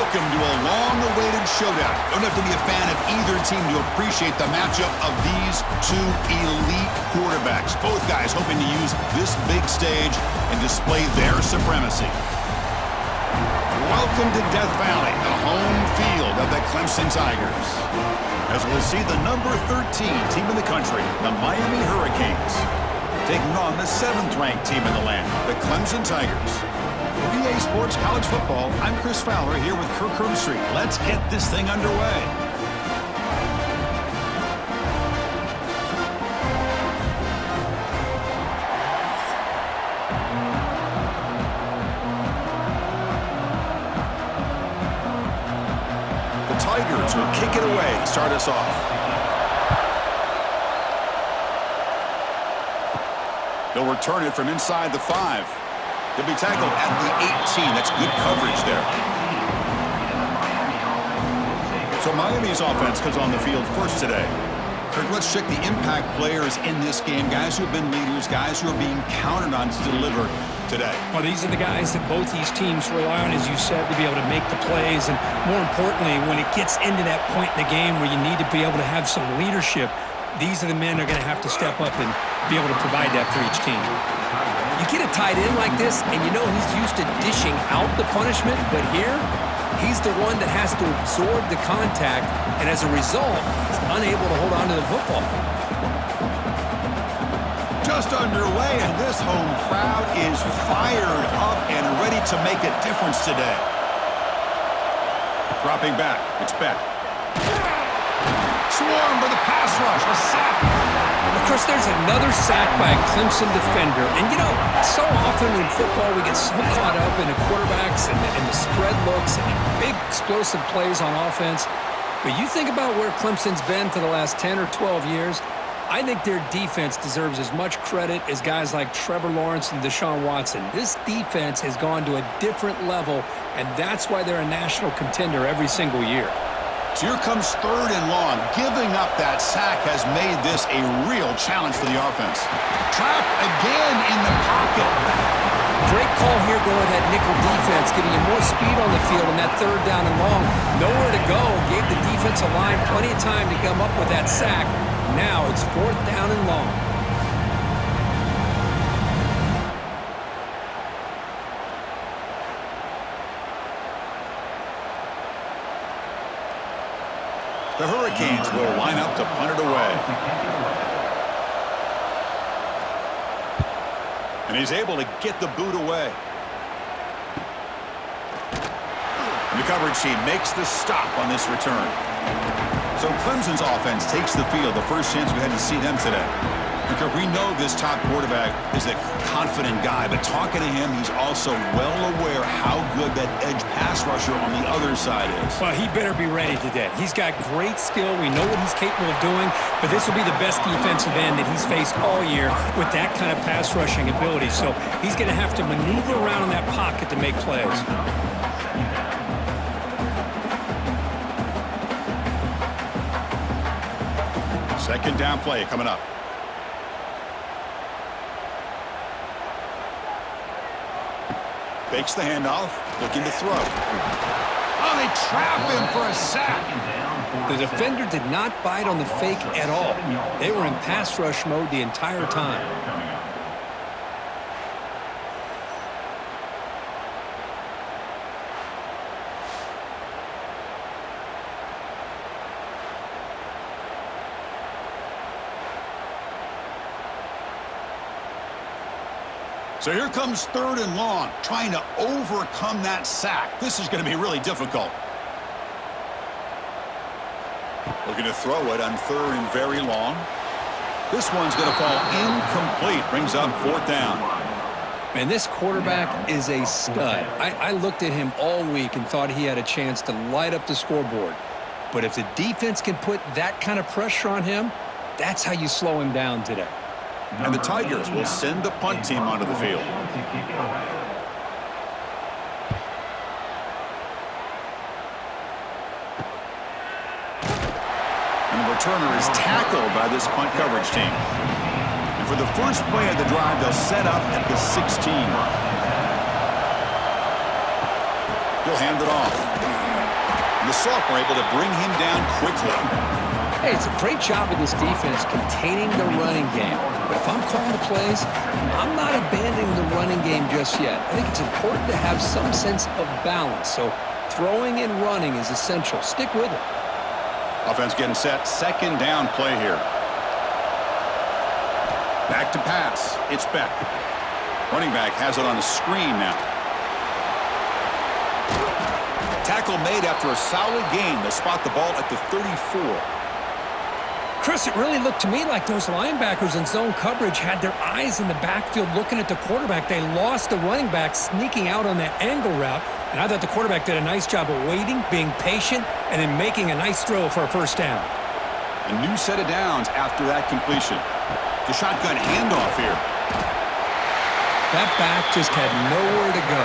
Welcome to a long-awaited showdown. Don't have to be a fan of either team to appreciate the matchup of these two elite quarterbacks. Both guys hoping to use this big stage and display their supremacy. Welcome to Death Valley, the home field of the Clemson Tigers. As we'll see the number 13 team in the country, the Miami Hurricanes, taking on the 7th-ranked team in the land, the Clemson Tigers. For EA Sports College Football, I'm Chris Fowler here with Kirk Herbstreit. Let's get this thing underway. The Tigers will kick it away to start us off. They'll return it from inside the 5. He'll be tackled at the 18. That's good coverage there. So Miami's offense comes on the field first today. Kirk, let's check the impact players in this game. Guys who have been leaders, guys who are being counted on to deliver today. Well, these are the guys that both these teams rely on, as you said, to be able to make the plays. And more importantly, when it gets into that point in the game where you need to be able to have some leadership, these are the men that are going to have to step up and be able to provide that for each team. You get a tight end like this, and you know he's used to dishing out the punishment, but here, he's the one that has to absorb the contact, and as a result, he's unable to hold on to the football. Just underway, and this home crowd is fired up and ready to make a difference today. Dropping back, it's Beck. Swarmed by the pass rush, a sack. Of course, there's another sack by a Clemson defender. And, you know, so often in football we get so caught up in the quarterbacks and the spread looks and big explosive plays on offense. But you think about where Clemson's been for the last 10 or 12 years, I think their defense deserves as much credit as guys like Trevor Lawrence and Deshaun Watson. This defense has gone to a different level, and that's why they're a national contender every single year. So here comes 3rd and long. Giving up that sack has made this a real challenge for the offense. Trapped again in the pocket. Great call here going with that nickel defense, giving you more speed on the field in that 3rd down and long. Nowhere to go. Gave the defensive line plenty of time to come up with that sack. Now it's 4th down and long. The Hurricanes will line up to punt it away. And he's able to get the boot away. And the coverage team makes the stop on this return. So Clemson's offense takes the field, the first chance we had to see them today. Because we know this top quarterback is a confident guy, but talking to him, he's also well aware how good that edge pass rusher on the other side is. Well, he better be ready today. He's got great skill. We know what he's capable of doing, but this will be the best defensive end that he's faced all year with that kind of pass rushing ability. So he's going to have to maneuver around in that pocket to make plays. 2nd down play coming up. Fakes the handoff, looking to throw. Oh, they trap him for a sack. The defender did not bite on the fake at all. They were in pass rush mode the entire time. So here comes 3rd and long, trying to overcome that sack. This is going to be really difficult. Looking to throw it on 3rd and very long. This one's going to fall incomplete. Brings up 4th down. And this quarterback is a stud. I looked at him all week and thought he had a chance to light up the scoreboard. But if the defense can put that kind of pressure on him, that's how you slow him down today. And the Tigers will send the punt team onto the field. And the returner is tackled by this punt coverage team. And for the first play of the drive, they'll set up at the 16. He'll hand it off. The Sophomore able to bring him down quickly. Hey, it's a great job of this defense containing the running game. But if I'm calling the plays, I'm not abandoning the running game just yet. I think it's important to have some sense of balance. So throwing and running is essential. Stick with it. Offense getting set. Second down play here. Back to pass. It's Beck. Running back has it on the screen now. Tackle made after a solid gain. They spot the ball at the 34. Chris, it really looked to me like those linebackers in zone coverage had their eyes in the backfield looking at the quarterback. They lost the running back sneaking out on that angle route, and I thought the quarterback did a nice job of waiting, being patient, and then making a nice throw for a first down. A new set of downs after that completion. The shotgun handoff here. That back just had nowhere to go.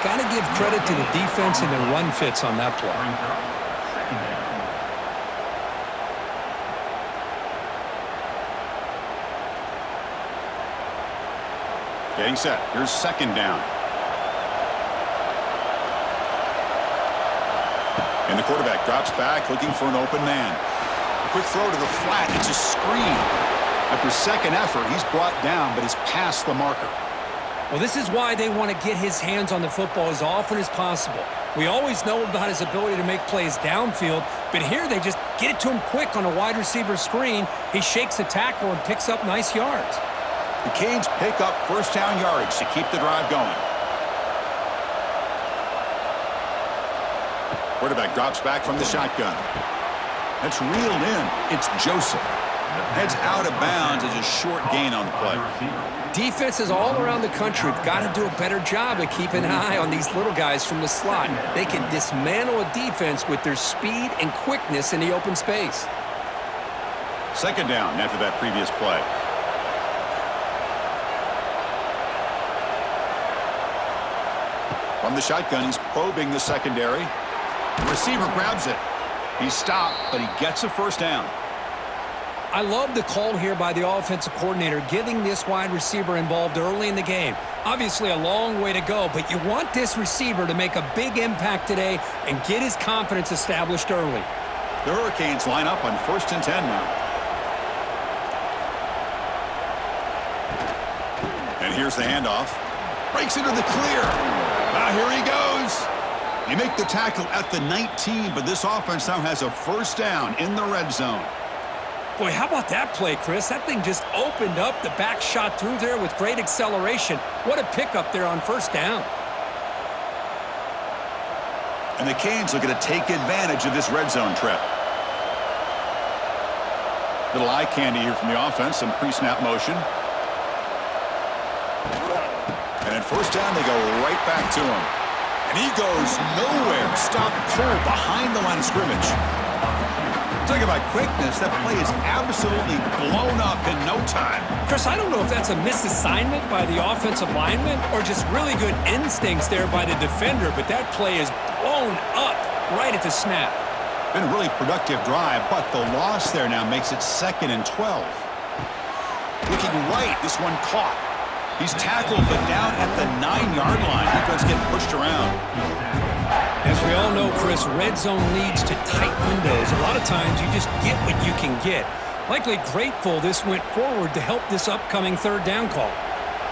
Got to give credit to the defense and the run fits on that play. Getting set. Here's second down. And the quarterback drops back looking for an open man. A quick throw to the flat. It's a screen. After second effort, he's brought down, but he's past the marker. Well, this is why they want to get his hands on the football as often as possible. We always know about his ability to make plays downfield, but here they just get it to him quick on a wide receiver screen. He shakes the tackle and picks up nice yards. The Canes pick up first down yardage to keep the drive going. Quarterback drops back from the shotgun. That's reeled in. It's Joseph. Heads out of bounds as a short gain on the play. Defenses all around the country have got to do a better job of keeping an eye on these little guys from the slot. They can dismantle a defense with their speed and quickness in the open space. Second down after that previous play. From the shotgun, he's probing the secondary. The receiver grabs it. He's stopped, but he gets a first down. I love the call here by the offensive coordinator, getting this wide receiver involved early in the game. Obviously a long way to go, but you want this receiver to make a big impact today and get his confidence established early. The Hurricanes line up on 1st and 10 now. And here's the handoff. Breaks into the clear. Now here he goes. They make the tackle at the 19, but this offense now has a first down in the red zone. Boy, how about that play, Chris? That thing just opened up. The back shot through there with great acceleration. What a pickup there on first down. And the Canes looking to take advantage of this red zone trip. Little eye candy here from the offense, some pre-snap motion. And at first down, they go right back to him. And he goes nowhere. Stop pull behind the line of scrimmage. Talking about quickness, that play is absolutely blown up in no time. Chris, I don't know if that's a misassignment by the offensive lineman or just really good instincts there by the defender, but that play is blown up right at the snap. Been a really productive drive, but the loss there now makes it 2nd and 12. Looking right, this one caught. He's tackled, but down at the 9-yard line. Defense getting pushed around. As we all know, Chris, red zone leads to tight windows. A lot of times you just get what you can get. Likely grateful this went forward to help this upcoming third down call.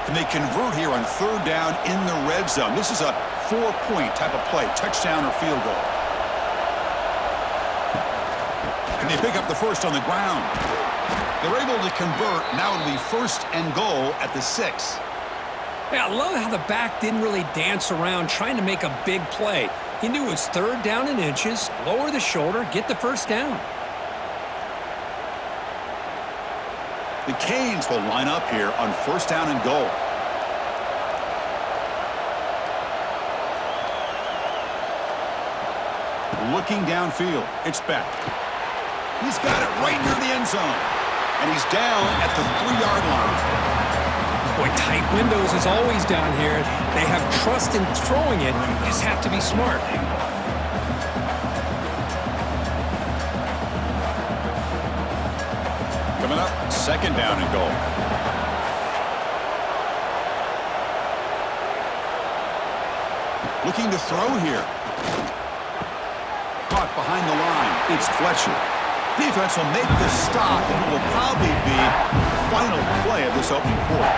And they convert here on third down in the red zone. This is a 4-point type of play, touchdown or field goal. And they pick up the first on the ground. They're able to convert. Now it'll be 1st and goal at the 6. Yeah, I love how the back didn't really dance around trying to make a big play. He knew it was third down in inches, lower the shoulder, get the first down. The Canes will line up here on 1st down and goal. Looking downfield, it's Beck. He's got it right near the end zone. And he's down at the 3-yard line. Boy, tight windows is always down here. They have trust in throwing it. You just have to be smart. Coming up, 2nd down and goal. Looking to throw here. caught behind the line. It's Fletcher. Defense will make the stop, and it will probably be the final play of this opening quarter.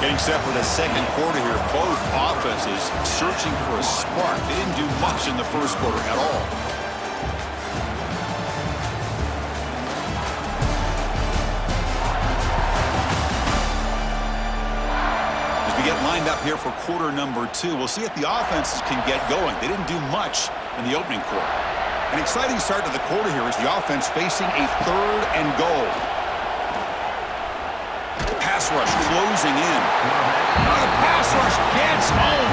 Getting set for the second quarter here, both offenses searching for a spark. They didn't do much in the first quarter at all. As we get lined up here for quarter number 2, we'll see if the offenses can get going. They didn't do much in the opening quarter. An exciting start to the quarter here as the offense facing a 3rd and goal. Pass rush closing in. Now the pass rush gets home.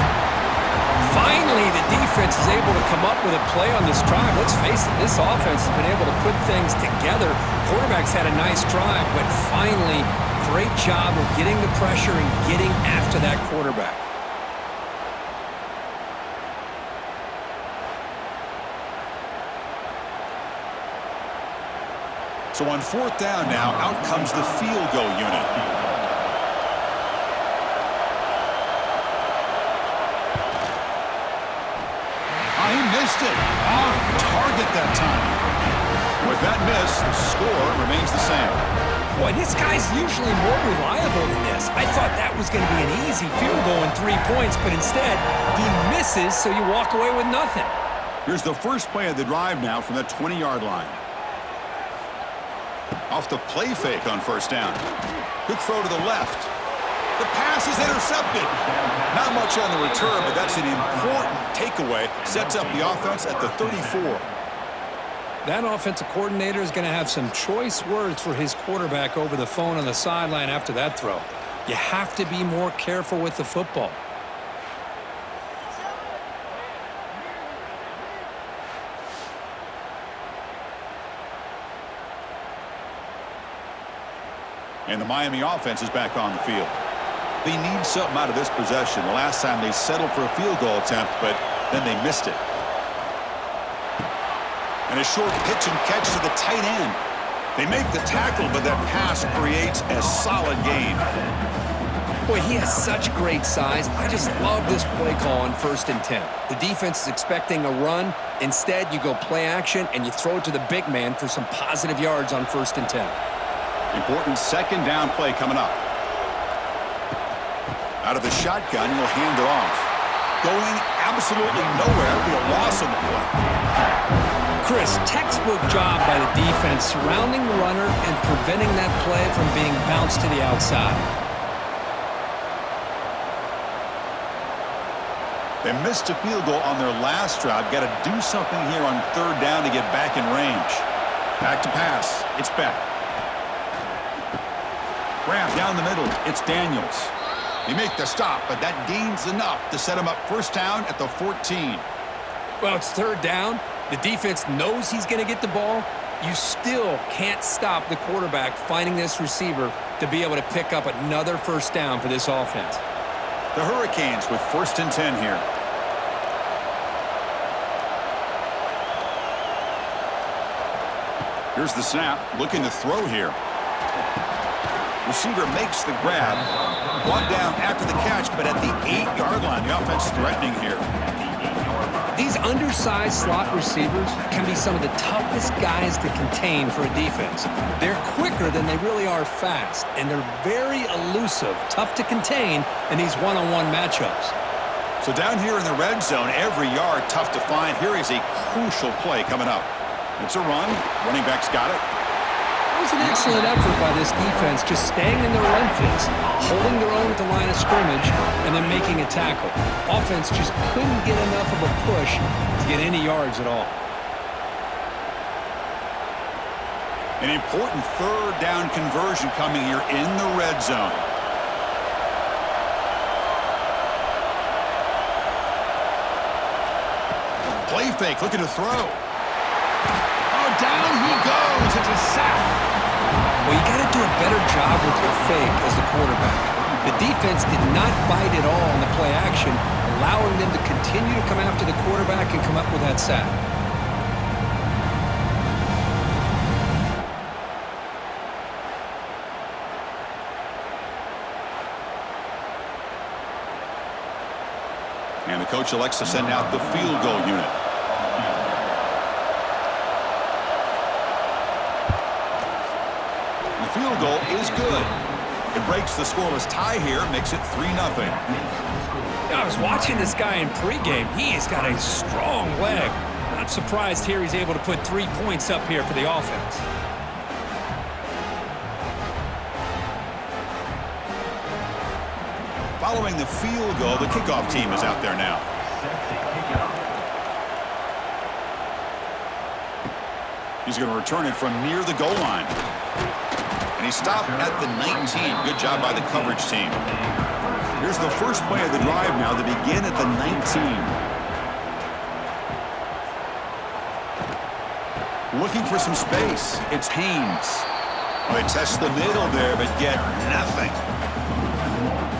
Finally, the defense is able to come up with a play on this drive. Let's face it, this offense has been able to put things together. Quarterback's had a nice drive, but finally, great job of getting the pressure and getting after that quarterback. So on 4th down now, out comes the field goal unit. He missed it. Off target that time. With that miss, the score remains the same. Boy, this guy's usually more reliable than this. I thought that was going to be an easy field goal and 3 points, but instead, he misses, so you walk away with nothing. Here's the first play of the drive now from that 20-yard line. Off the play fake on 1st down. Quick throw to the left. The pass is intercepted. Not much on the return, but that's an important takeaway. Sets up the offense at the 34. That offensive coordinator is going to have some choice words for his quarterback over the phone on the sideline after that throw. You have to be more careful with the football. And the Miami offense is back on the field. They need something out of this possession. The last time they settled for a field goal attempt, but then they missed it. And a short pitch and catch to the tight end. They make the tackle, but that pass creates a solid gain. Boy, he has such great size. I just love this play call on 1st and 10. The defense is expecting a run. Instead, you go play action, and you throw it to the big man for some positive yards on 1st and 10. Important 2nd down play coming up. Out of the shotgun, he'll hand it off. Going absolutely nowhere. It'll be a loss on the play. Chris, textbook job by the defense surrounding the runner and preventing that play from being bounced to the outside. They missed a field goal on their last drive. Got to do something here on 3rd down to get back in range. Back to pass. It's Beck. Grab down the middle. It's Daniels. They make the stop, but that gains enough to set him up 1st down at the 14. Well, it's 3rd down. The defense knows he's going to get the ball. You still can't stop the quarterback finding this receiver to be able to pick up another 1st down for this offense. The Hurricanes with 1st and 10 here. Here's the snap. Looking to throw here. Receiver makes the grab. One down after the catch, but at the 8-yard line, the offense threatening here. These undersized slot receivers can be some of the toughest guys to contain for a defense. They're quicker than they really are fast, and they're very elusive, tough to contain in these one-on-one matchups. So down here in the red zone, every yard tough to find. Here is a crucial play coming up. It's a run. Running back's got it. It was an excellent effort by this defense, just staying in their run fits, holding their own at the line of scrimmage, and then making a tackle. Offense just couldn't get enough of a push to get any yards at all. An important 3rd down conversion coming here in the red zone. Play fake, looking to throw. Oh, down he goes. It's a sack. Well, you got to do a better job with your fake as the quarterback. The defense did not bite at all on the play action, allowing them to continue to come after the quarterback and come up with that sack. And the coach elects to send out the field goal unit. field goal is good. It breaks the scoreless tie here, makes it 3-0. I was watching this guy in pregame. He's got a strong leg. Not surprised here he's able to put 3 points up here for the offense. Following the field goal, the kickoff team is out there now. He's going to return it from near the goal line. And he stopped at the 19. Good job by the coverage team. Here's the first play of the drive now to begin at the 19. Looking for some space. It's Haynes. Well, they test the middle there, but get nothing.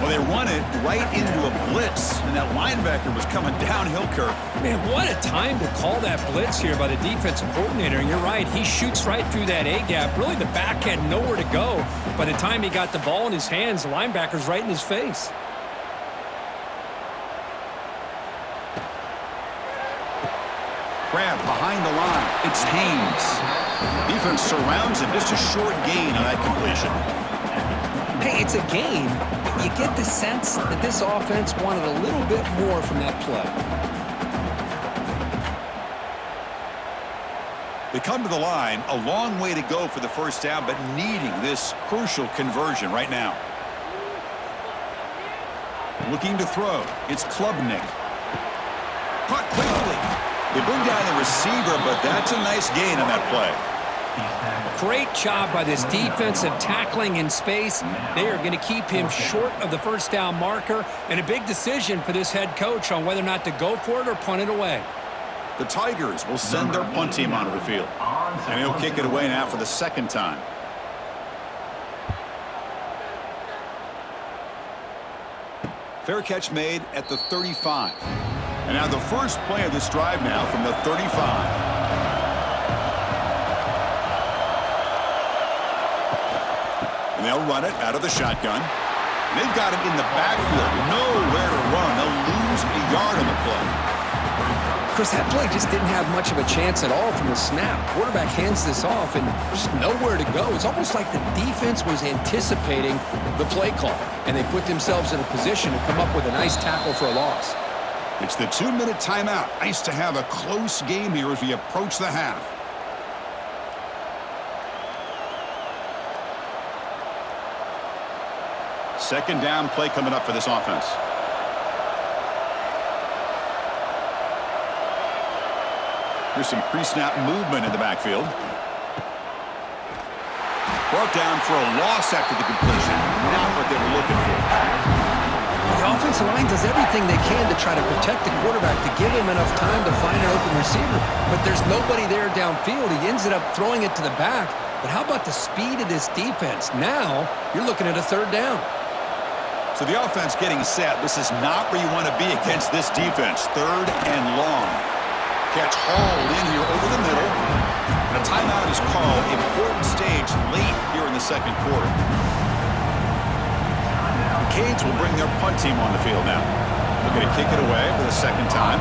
Well, they run it right into a blitz, and that linebacker was coming downhill, Kirk. Man, what a time to call that blitz here by the defensive coordinator. And you're right, he shoots right through that A-gap. Really, the back had nowhere to go. By the time he got the ball in his hands, the linebacker's right in his face. Grab behind the line. It's Haynes. Defense surrounds him. Just a short gain on that completion. Hey, it's a game. You get the sense that this offense wanted a little bit more from that play. They come to the line, a long way to go for the first down, but needing this crucial conversion right now. Looking to throw. It's Klubnik. Caught quickly. They bring down the receiver, but that's a nice gain on that play. Great job by this defensive tackling in space. They are going to keep him short of the first down marker, and a big decision for this head coach on whether or not to go for it or punt it away. The Tigers will send their punt team onto the field, and he'll kick it away now for the second time. Fair catch made at the 35. And now the first play of this drive now from the 35. And they'll run it out of the shotgun. They've got him in the backfield. Nowhere to run. They'll lose a yard on the play. Chris, that play just didn't have much of a chance at all from the snap. Quarterback hands this off and just nowhere to go. It's almost like the defense was anticipating the play call, and they put themselves in a position to come up with a nice tackle for a loss. It's the 2-minute timeout. Nice to have a close game here as we approach the half. Second down play coming up for this offense. Here's some pre-snap movement in the backfield. Brought down for a loss after the completion. Not what they were looking for. The offensive line does everything they can to try to protect the quarterback, to give him enough time to find an open receiver. But there's nobody there downfield. He ends up throwing it to the back. But how about the speed of this defense? Now you're looking at a third down. So the offense getting set. This is not where you want to be against this defense. Third and long. Catch hauled in here over the middle. And a timeout is called. Important stage late here in the second quarter. The Canes will bring their punt team on the field now. They're going to kick it away for the second time.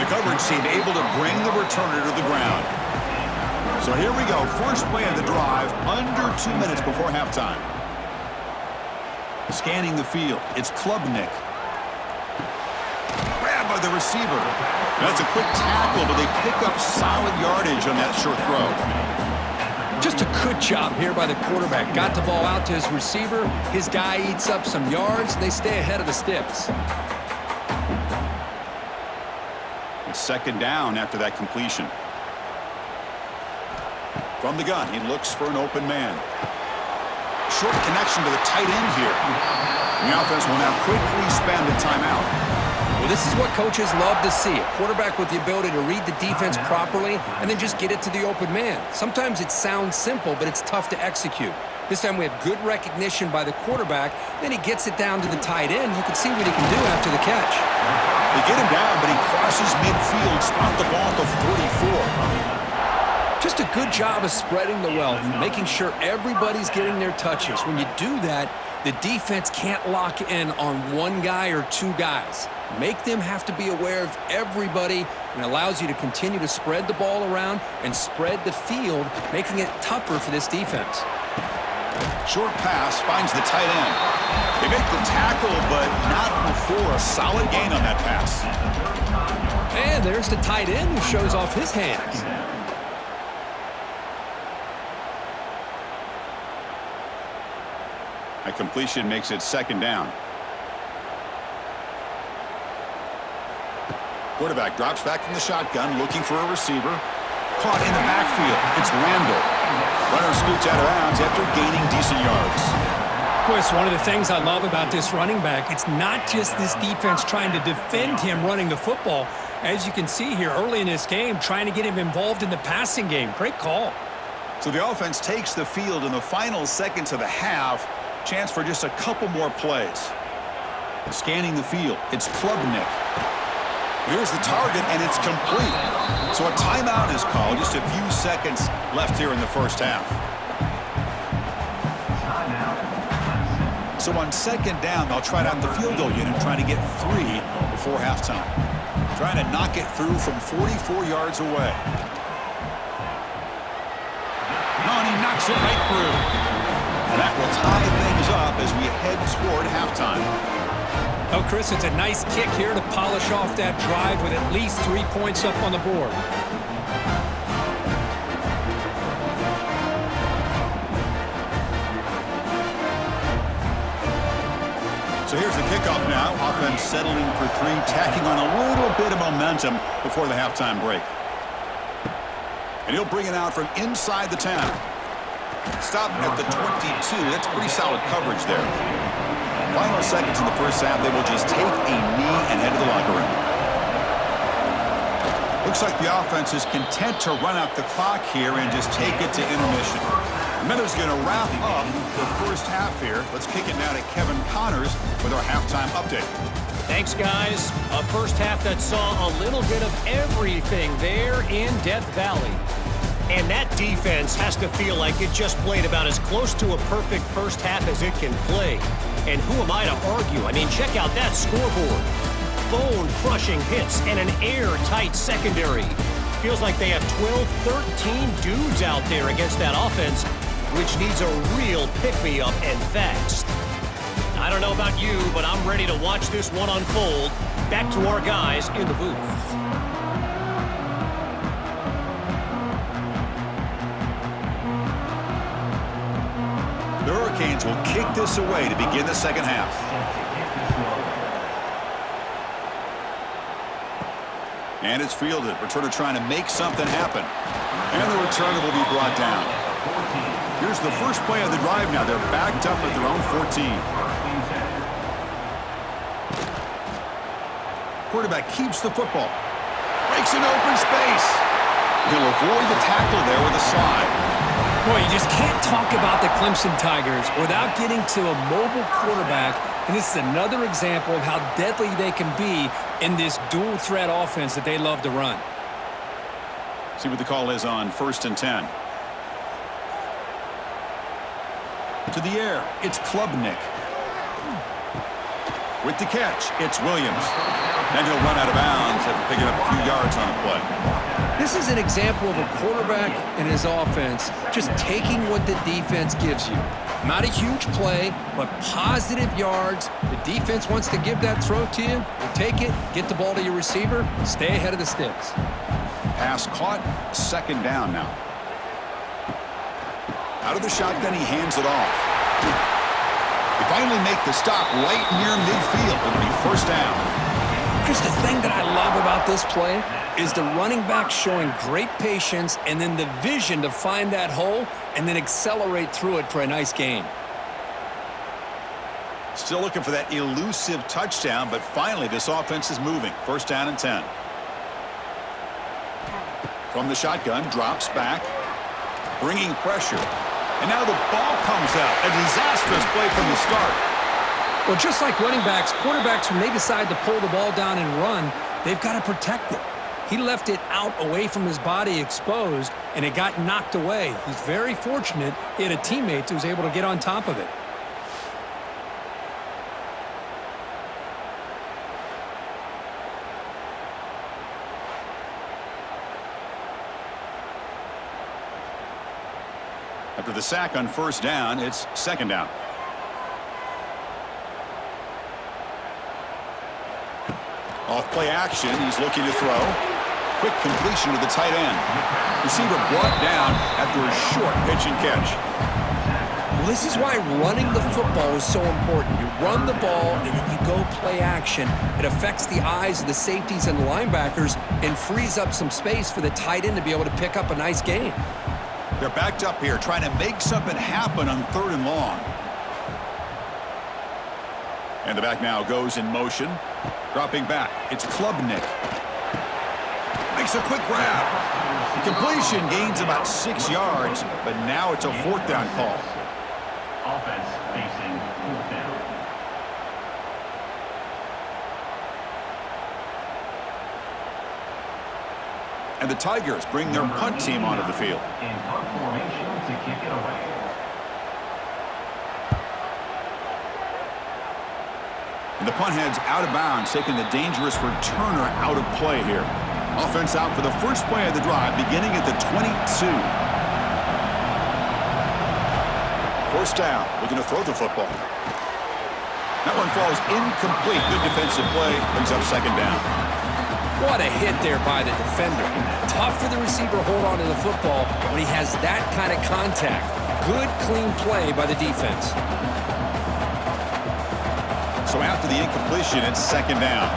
The coverage team able to bring the returner to the ground. So here we go. First play of the drive, under 2 minutes before halftime. Scanning the field. It's Klubnik. Grabbed by the receiver. That's a quick tackle, but they pick up solid yardage on that short throw. Just a good job here by the quarterback. Got the ball out to his receiver. His guy eats up some yards. They stay ahead of the sticks. It's second down after that completion. From the gun, he looks for an open man. Short connection to the tight end here. The offense will now quickly spend a timeout. Well, this is what coaches love to see. A quarterback with the ability to read the defense properly and then just get it to the open man. Sometimes it sounds simple, but it's tough to execute. This time we have good recognition by the quarterback. Then he gets it down to the tight end. You can see what he can do after the catch. They get him down, but he crosses midfield, spot the ball at the 44. Just a good job of spreading the wealth, making sure everybody's getting their touches. When you do that, the defense can't lock in on one guy or two guys. make them have to be aware of everybody, and allows you to continue to spread the ball around and spread the field, making it tougher for this defense. Short pass finds the tight end. They make the tackle, but not before a solid gain on that pass. And there's the tight end who shows off his hands. A completion makes it second down. Quarterback drops back from the shotgun, looking for a receiver. Caught in the backfield. It's Randall. Runner scoots out of bounds after gaining decent yards. Boy, it's one of the things I love about this running back. It's not just this defense trying to defend him running the football. As you can see here early in this game, trying to get him involved in the passing game. Great call. So the offense takes the field in the final seconds of the half. Chance for just a couple more plays. Scanning the field. It's Klubnik. Here's the target, and it's complete. So a timeout is called. Just a few seconds left here in the first half. So on second down, they'll try out the field goal unit, trying to get 3 before halftime. Trying to knock it through from 44 yards away. No, and he knocks it right through. And that will tie things up as we head toward halftime. Oh, Chris, it's a nice kick here to polish off that drive with at least 3 points up on the board. So here's the kickoff now. Offense settling for 3, tacking on a little bit of momentum before the halftime break. And he'll bring it out from inside the 10. Stop at the 22. That's pretty solid coverage there. Final seconds in the first half, they will just take a knee and head to the locker room. Looks like the offense is content to run out the clock here and just take it to intermission. The Minnows going to wrap up the first half here. Let's kick it now to Kevin Connors with our halftime update. Thanks, guys. A first half that saw a little bit of everything there in Death Valley. And that defense has to feel like it just played about as close to a perfect first half as it can play. And who am I to argue? I mean, check out that scoreboard. Bone-crushing hits and an airtight secondary. Feels like they have 12, 13 dudes out there against that offense, which needs a real pick-me-up and fast. I don't know about you, but I'm ready to watch this one unfold. Back to our guys in the booth. The Hurricanes will kick this away to begin the second half. And it's fielded. Returner trying to make something happen. And the returner will be brought down. Here's the first play of the drive now. They're backed up at their own 14. Quarterback keeps the football. Breaks an open space. He'll avoid the tackle there with a slide. Boy, you just can't talk about the Clemson Tigers without getting to a mobile quarterback, and this is another example of how deadly they can be in this dual-threat offense that they love to run. See what the call is on 1st and 10. To the air, it's Klubnik. With the catch, it's Williams. And he'll run out of bounds after picking up a few yards on the play. This is an example of a quarterback and his offense just taking what the defense gives you. Not a huge play, but positive yards. The defense wants to give that throw to you. You take it, get the ball to your receiver, stay ahead of the sticks. Pass caught, second down now. Out of the shotgun, he hands it off. They finally make the stop right near midfield. It'll be first down. Just the thing that I love about this play is the running back showing great patience and then the vision to find that hole and then accelerate through it for a nice gain. Still looking for that elusive touchdown, but finally this offense is moving. First down and 10. From the shotgun, drops back, bringing pressure. And now the ball comes out. A disastrous play from the start. Well, just like running backs, quarterbacks, when they decide to pull the ball down and run, they've got to protect it. He left it out away from his body exposed, and it got knocked away. He's very fortunate he had a teammate who was able to get on top of it. After the sack on first down, it's second down. Off play action, he's looking to throw. Quick completion to the tight end. Receiver brought down after a short pitch and catch. Well, this is why running the football is so important. You run the ball and then you go play action. It affects the eyes of the safeties and the linebackers and frees up some space for the tight end to be able to pick up a nice gain. They're backed up here trying to make something happen on 3rd and long. And the back now goes in motion. Dropping back, it's Klubnik. Makes a quick grab. Completion gains about 6 yards, but now it's a 4th down call. Offense facing 4th down. And the Tigers bring their punt team onto the field. In punt formation to kick it away. And the punt heads out of bounds, taking the dangerous returner out of play here. Offense out for the first play of the drive, beginning at the 22. First down, looking to throw the football. That one falls incomplete. Good defensive play, brings up second down. What a hit there by the defender. Tough for the receiver to hold on to the football when he has that kind of contact. Good, clean play by the defense. So after the incompletion, it's second down.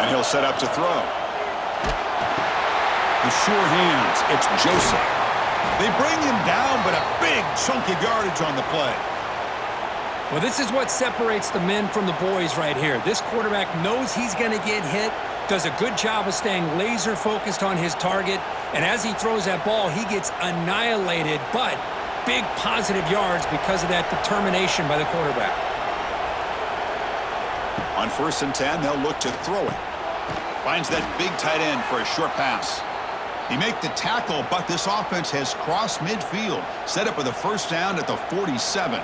And he'll set up to throw. The sure hands, it's Joseph. They bring him down, but a big chunk of yardage on the play. Well, this is what separates the men from the boys right here. This quarterback knows he's going to get hit, does a good job of staying laser focused on his target, and as he throws that ball, he gets annihilated, but big positive yards because of that determination by the quarterback. On 1st and 10, they'll look to throw it. Finds that big tight end for a short pass. He make the tackle, but this offense has crossed midfield, set up with a first down at the 47.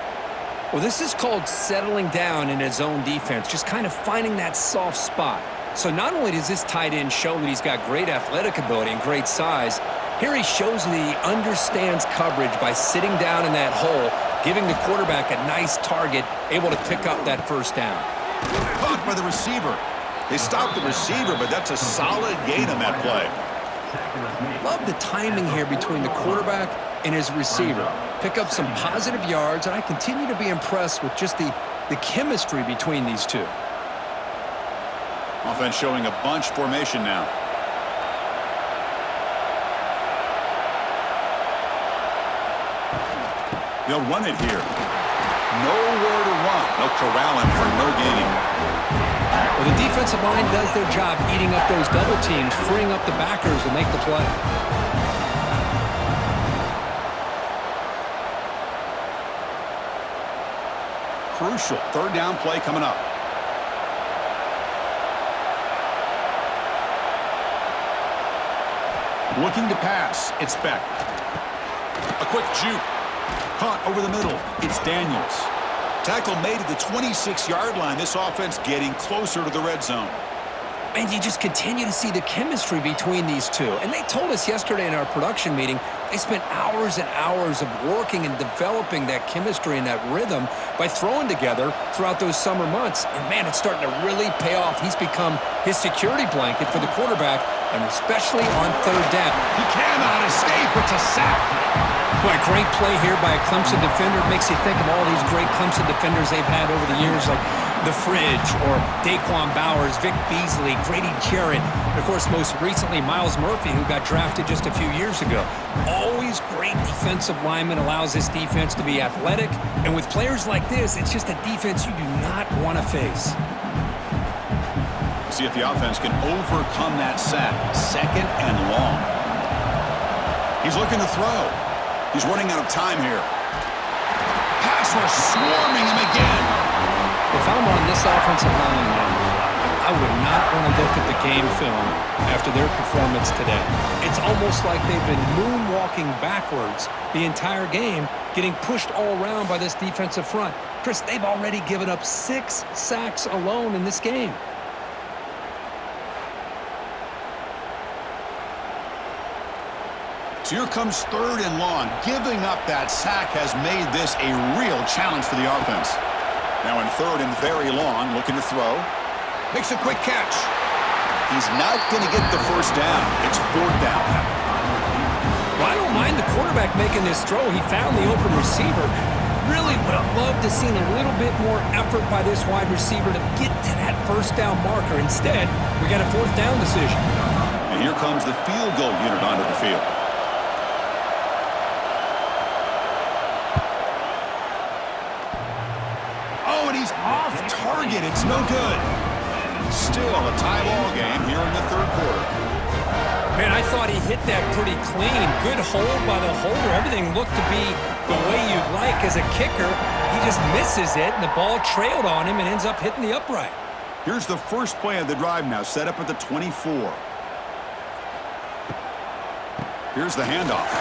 Well, this is called settling down in his own defense, just kind of finding that soft spot. So not only does this tight end show that he's got great athletic ability and great size, here he shows that he understands coverage by sitting down in that hole, giving the quarterback a nice target, able to pick up that first down. Caught by the receiver. They stopped the receiver, but that's a solid gain on that play. Love the timing here between the quarterback and his receiver. Pick up some positive yards, and I continue to be impressed with just the chemistry between these two. Offense showing a bunch formation now. They'll run it here. Nowhere to run. They'll corral him for no gain. Well, the defensive line does their job eating up those double teams, freeing up the backers to make the play. Crucial 3rd down play coming up. Looking to pass. It's Beck. A quick juke. Caught over the middle. It's Daniels. Tackle made at the 26-yard line. This offense getting closer to the red zone. And you just continue to see the chemistry between these two. And they told us yesterday in our production meeting, they spent hours and hours of working and developing that chemistry and that rhythm by throwing together throughout those summer months. And, man, it's starting to really pay off. He's become his security blanket for the quarterback, and especially on 3rd down. He cannot escape. It's a sack. Boy, great play here by a Clemson defender. It makes you think of all these great Clemson defenders they've had over the years, like The Fridge or Daquan Bowers, Vic Beasley, Grady Jarrett, and, of course, most recently, Miles Murphy, who got drafted just a few years ago. Always great defensive lineman, allows this defense to be athletic. And with players like this, it's just a defense you do not want to face. See if the offense can overcome that sack. 2nd and long. He's looking to throw. He's running out of time here. Pass rush swarming him again. If I'm on this offensive line, I would not want to look at the game film after their performance today. It's almost like they've been moonwalking backwards the entire game, getting pushed all around by this defensive front. Chris, they've already given up 6 sacks alone in this game. So here comes 3rd and long. Giving up that sack has made this a real challenge for the offense. Now in 3rd and very long, looking to throw. Makes a quick catch. He's not going to get the first down. It's 4th down. Well, I don't mind the quarterback making this throw. He found the open receiver. Really would have loved to seen a little bit more effort by this wide receiver to get to that first down marker. Instead, we got a 4th down decision. And here comes the field goal unit onto the field. Oh, and he's off target. It's no good. Still a tie ball game here in the 3rd quarter. Man, I thought he hit that pretty clean. Good hold by the holder. Everything looked to be the way you'd like as a kicker. He just misses it, and the ball trailed on him and ends up hitting the upright. Here's the first play of the drive now, set up at the 24. Here's the handoff.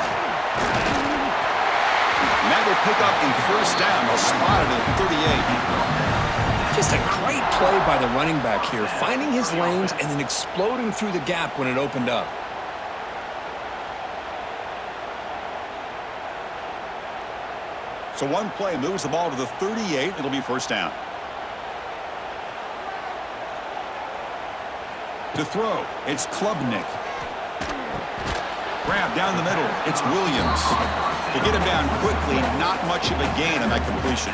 And that will pick up in 1st down. They'll spot it at 38. Just a great play by the running back here, finding his lanes and then exploding through the gap when it opened up. So one play moves the ball to the 38. It'll be 1st down. To throw, it's Klubnik. Grab down the middle, it's Williams. To get him down quickly, not much of a gain on that completion.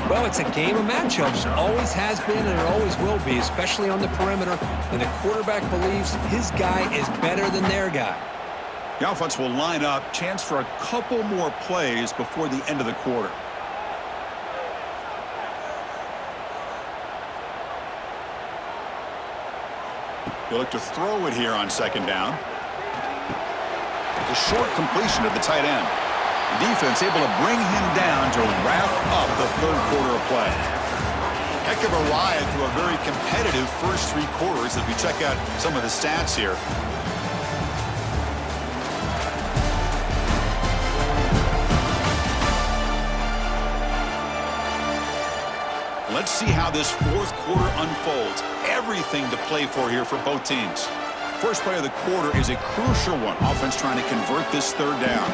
Well, it's a game of matchups. Always has been and it always will be, especially on the perimeter. And the quarterback believes his guy is better than their guy. The offense will line up. Chance for a couple more plays before the end of the quarter. They look to throw it here on 2nd down. The short completion of the tight end. The defense able to bring him down to wrap up the 3rd quarter of play. Heck of a ride through a very competitive first 3 quarters as we check out some of the stats here. Let's see how this 4th quarter unfolds. Everything to play for here for both teams. First play of the quarter is a crucial one. Offense trying to convert this 3rd down.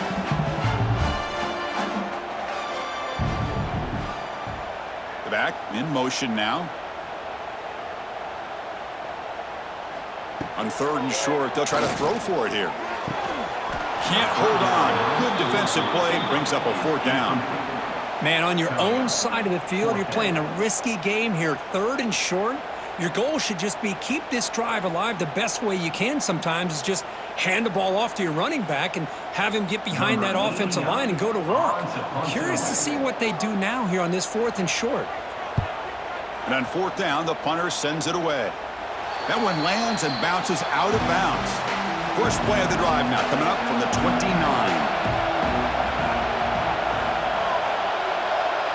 The back in motion now. On 3rd and short, they'll try to throw for it here. Can't hold on. Good defensive play brings up a 4th down. Man, on your own side of the field, you're playing a risky game here. 3rd and short. Your goal should just be keep this drive alive the best way you can sometimes is just hand the ball off to your running back and have him get behind that offensive line and go to work. Curious to see what they do now here on this 4th and short. And on 4th down, the punter sends it away. That one lands and bounces out of bounds. First play of the drive now coming up from the 29.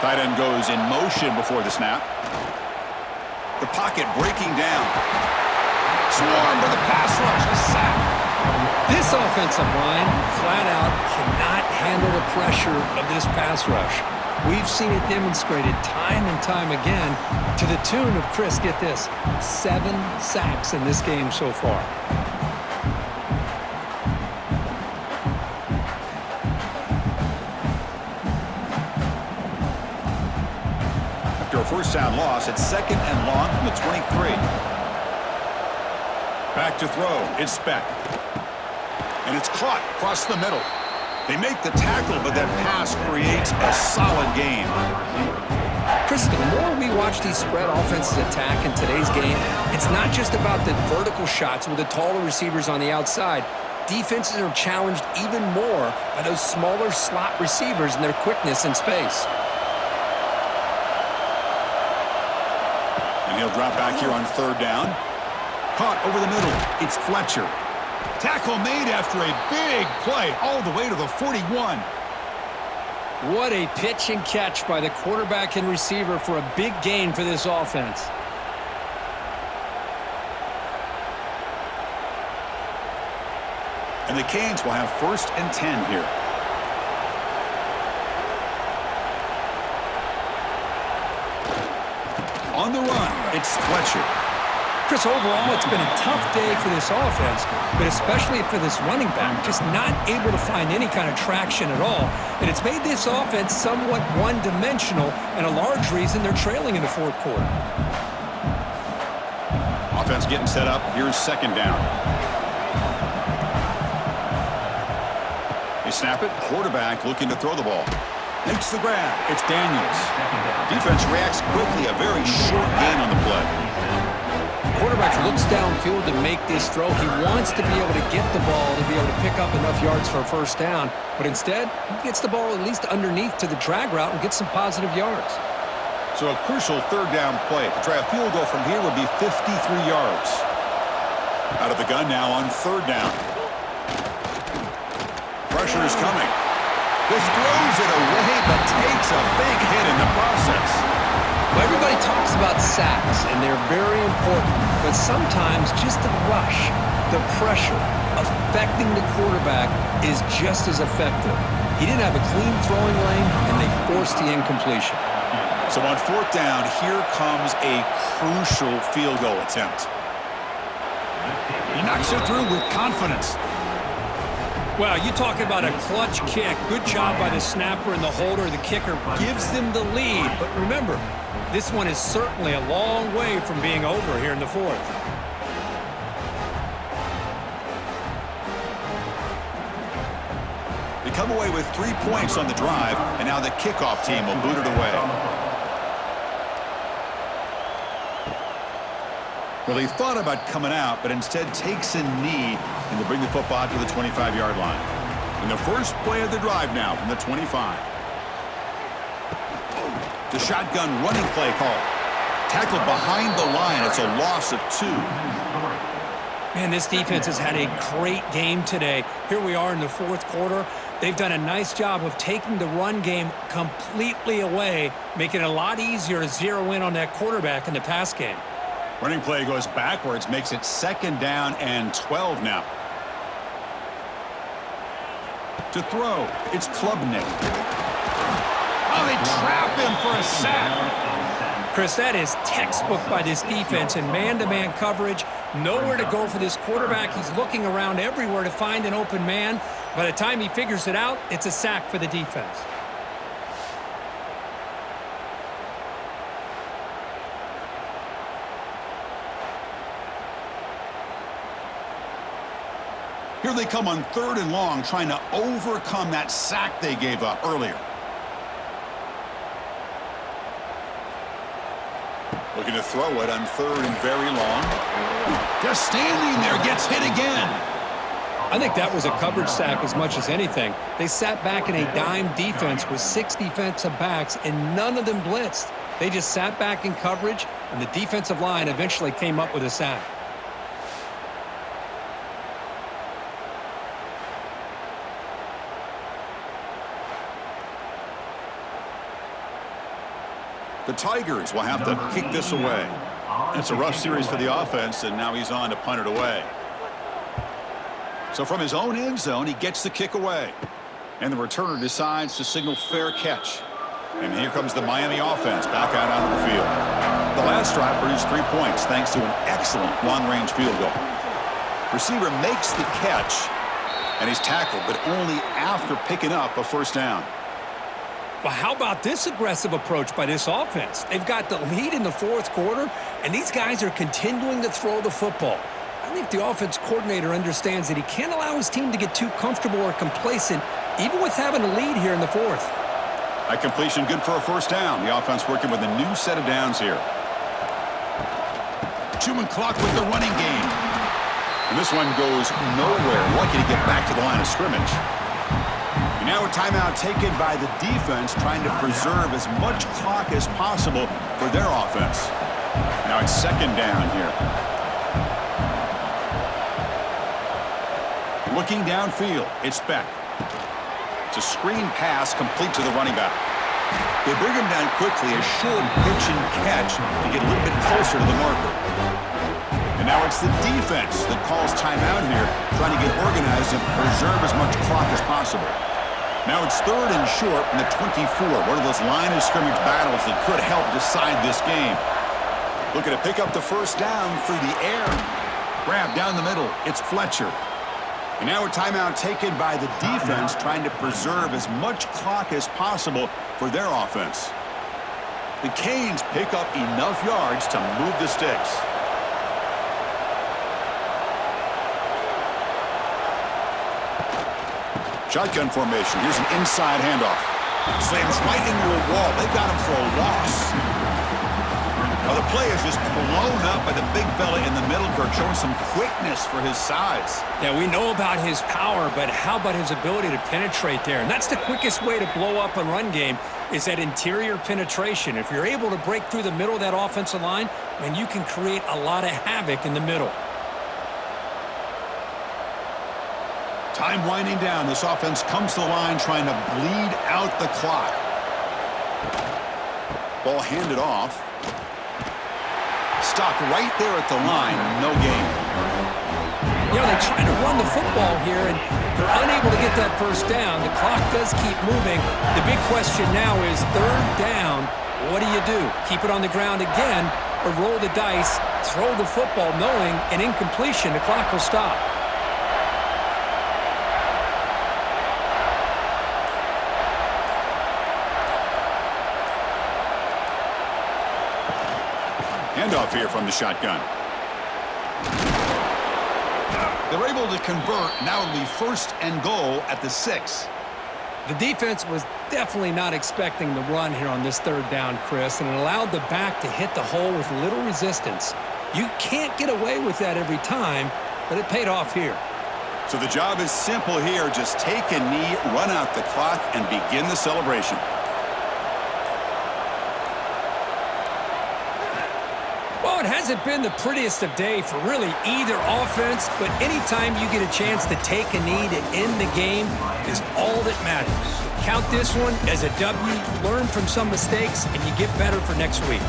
Tight end goes in motion before the snap. The pocket breaking down. Swarmed by the pass rush. A sack. This offensive line, flat out, cannot handle the pressure of this pass rush. We've seen it demonstrated time and time again to the tune of, Chris, get this, 7 sacks in this game so far. After a first down loss, it's 2nd and long from the 23. Back to throw. It's Speck. And it's caught across the middle. They make the tackle, but that pass creates a solid game. Chris, the more we watch these spread offenses attack in today's game, it's not just about the vertical shots with the taller receivers on the outside. Defenses are challenged even more by those smaller slot receivers and their quickness in space. And he'll drop back here on 3rd down. Caught over the middle. It's Fletcher. Tackle made after a big play all the way to the 41. What a pitch and catch by the quarterback and receiver for a big gain for this offense. And the Canes will have 1st and 10 here. On the run, it's Fletcher. Chris, overall, it's been a tough day for this offense, but especially for this running back, just not able to find any kind of traction at all. And it's made this offense somewhat one-dimensional, and a large reason they're trailing in the fourth quarter. Offense getting set up. Here's second down. They snap it. Quarterback looking to throw the ball. Makes the grab. It's Daniels. Defense reacts quickly. A very short gain on the play. Quarterback looks downfield to make this throw. He wants to be able to get the ball to be able to pick up enough yards for a first down. But instead, he gets the ball at least underneath to the drag route and gets some positive yards. So a crucial third down play. To try a field goal from here would be 53 yards. Out of the gun now on third down. Pressure is coming. This throws it away, but takes a big hit in the process. Well, everybody talks about sacks, and they're very important. But sometimes just the rush, the pressure, affecting the quarterback is just as effective. He didn't have a clean throwing lane, and they forced the incompletion. So on fourth down, here comes a crucial field goal attempt. He knocks it through with confidence. Well, you talk about a clutch kick. Good job by the snapper and the holder. The kicker gives them the lead. But remember, this one is certainly a long way from being over here in the fourth. They come away with 3 points on the drive, and now the kickoff team will boot it away. Well, he thought about coming out, but instead takes a knee and to bring the football to the 25-yard line. In the first play of the drive now from the 25. The shotgun running play call. Tackled behind the line. It's a loss of 2. Man, this defense has had a great game today. Here we are in the fourth quarter. They've done a nice job of taking the run game completely away, making it a lot easier to zero in on that quarterback in the pass game. Running play goes backwards, makes it second down and 12 now. To throw, it's Klubnik. Oh, they trap him for a sack. Chris, that is textbook by this defense in man-to-man coverage. Nowhere to go for this quarterback. He's looking around everywhere to find an open man. By the time he figures it out, it's a sack for the defense. Here they come on third and long, trying to overcome that sack they gave up earlier. Looking to throw it on third and very long. Just standing there, gets hit again. I think that was a coverage sack as much as anything. They sat back in a dime defense with 6 defensive backs, and none of them blitzed. They just sat back in coverage, and the defensive line eventually came up with a sack. The Tigers will have to kick this away. It's a rough series for the offense, and now he's on to punt it away. So from his own end zone, he gets the kick away. And the returner decides to signal fair catch. And here comes the Miami offense back out onto the field. The last drive produced 3 points thanks to an excellent long-range field goal. Receiver makes the catch, and he's tackled, but only after picking up a first down. Well, how about this aggressive approach by this offense? They've got the lead in the fourth quarter, and these guys are continuing to throw the football. I think the offense coordinator understands that he can't allow his team to get too comfortable or complacent, even with having a lead here in the fourth. That completion good for a first down. The offense working with a new set of downs here. Chewing clock with the running game. And this one goes nowhere. Lucky to get back to the line of scrimmage. Now a timeout taken by the defense, trying to preserve as much clock as possible for their offense. Now it's second down here. Looking downfield, it's Beck. It's a screen pass complete to the running back. They bring him down quickly, a short pitch and catch to get a little bit closer to the marker. And now it's the defense that calls timeout here, trying to get organized and preserve as much clock as possible. Now it's third and short from the 24, one of those line of scrimmage battles that could help decide this game. Looking to pick up the first down through the air. Grab down the middle. It's Fletcher. And now a timeout taken by the defense, trying to preserve as much clock as possible for their offense. The Canes pick up enough yards to move the sticks. Shotgun formation. Here's an inside handoff. Slams right into a wall. They got him for a loss. Well, the play is just blown up by the big fella in the middle, Kirk, showing some quickness for his size. Yeah, we know about his power, but how about his ability to penetrate there? And that's the quickest way to blow up a run game, is that interior penetration. If you're able to break through the middle of that offensive line, then you can create a lot of havoc in the middle. Time winding down. This offense comes to the line trying to bleed out the clock. Ball handed off. Stopped right there at the line. No gain. You know, they try to run the football here, and they're unable to get that first down. The clock does keep moving. The big question now is third down. What do? Keep it on the ground again, or roll the dice, throw the football, knowing an incompletion, the clock will stop. Handoff here from the shotgun. They're able to convert. Now it'll be first and goal at the 6. The defense was definitely not expecting the run here on this third down, Chris, and it allowed the back to hit the hole with little resistance. You can't get away with that every time, but it paid off here. So the job is simple here. Just take a knee, run out the clock, and begin the celebration. Well, it hasn't been the prettiest of day for really either offense, but anytime you get a chance to take a knee to end the game is all that matters. Count this one as a W, learn from some mistakes, and you get better for next week.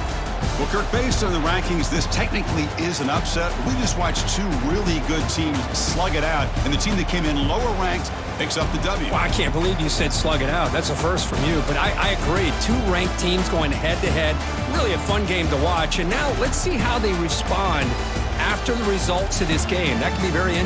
Well, Kirk, based on the rankings, this technically is an upset. We just watched two really good teams slug it out, and the team that came in lower ranked picks up the W. Well, I can't believe you said slug it out. That's a first from you, but I agree. Two ranked teams going head-to-head. Really a fun game to watch. And now let's see how they respond after the results of this game. That can be very interesting.